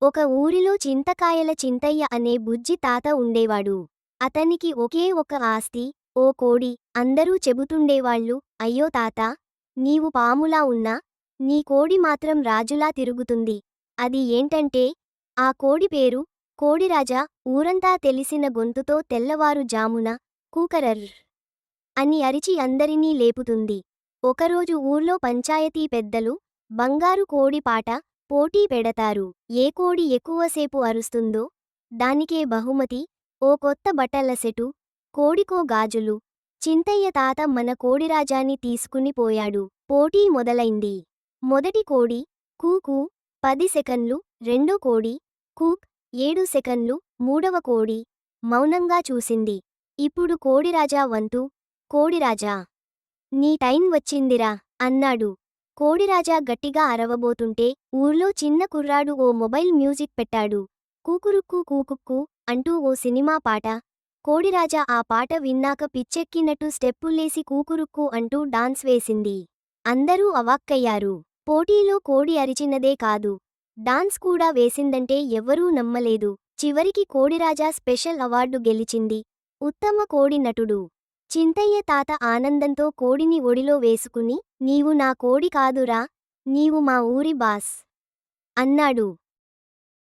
ఒక ఊరిలో చింతకాయల చింతయ్య అనే బుజ్జి తాత ఉండేవాడు. అతనికి ఒకే ఒక ఆస్తి, ఓ కోడి. అందరూ చెబుతుండేవాళ్ళు, అయ్యో తాతా, నీవు పాములా ఉన్నా, నీ కోడి మాత్రం రాజులా తిరుగుతుంది. అది ఏంటంటే, ఆ కోడి పేరు కోడిరాజా. ఊరంతా తెలిసిన గొంతుతో తెల్లవారు జామున కూకరర్ అని అరిచి అందరినీ లేపుతుంది. ఒకరోజు ఊర్లో పంచాయతీ పెద్దలు బంగారు కోడి పాట పోటీ పెడతారు. ఏ కోడి ఎక్కువసేపు అరుస్తుందో దానికే బహుమతి. ఓ కొత్త బట్టల సెటు, కోడికో గాజులు. చింతయ్య తాత మన కోడిరాజాని తీసుకుని పోయాడు. పోటీ మొదలైంది. మొదటి కోడి కూకు 10 సెకన్లు, రెండో కోడి కూక్ 7 సెకన్లు, మూడవ కోడి మౌనంగా చూసింది. ఇప్పుడు కోడిరాజా వంతు. కోడిరాజా, నీ టైం వచ్చిందిరా అన్నాడు. కోడిరాజా గట్టిగా అరవబోతుంటే ఊర్లో చిన్న కుర్రాడు ఓ మొబైల్ మ్యూజిక్ పెట్టాడు. కూకురుక్కు కూకుక్కు అంటూ ఓ సినిమా పాట. కోడిరాజా ఆ పాట విన్నాక పిచ్చెక్కినట్టు స్టెప్పుల్లేసి కూకురుక్కు అంటూ డాన్స్ వేసింది. అందరూ అవాక్కయ్యారు. పోటీలో కోడి అరిచినదే కాదు, డాన్స్ కూడా వేసిందంటే ఎవ్వరూ నమ్మలేదు. చివరికి కోడిరాజా స్పెషల్ అవార్డు గెలిచింది, ఉత్తమ కోడి నటుడు. చింతయ్య తాత ఆనందంతో కోడిని ఒడిలో వేసుకుని, నీవు నా కోడి కాదురా, నీవు మా ఊరి బాస్ అన్నాడు.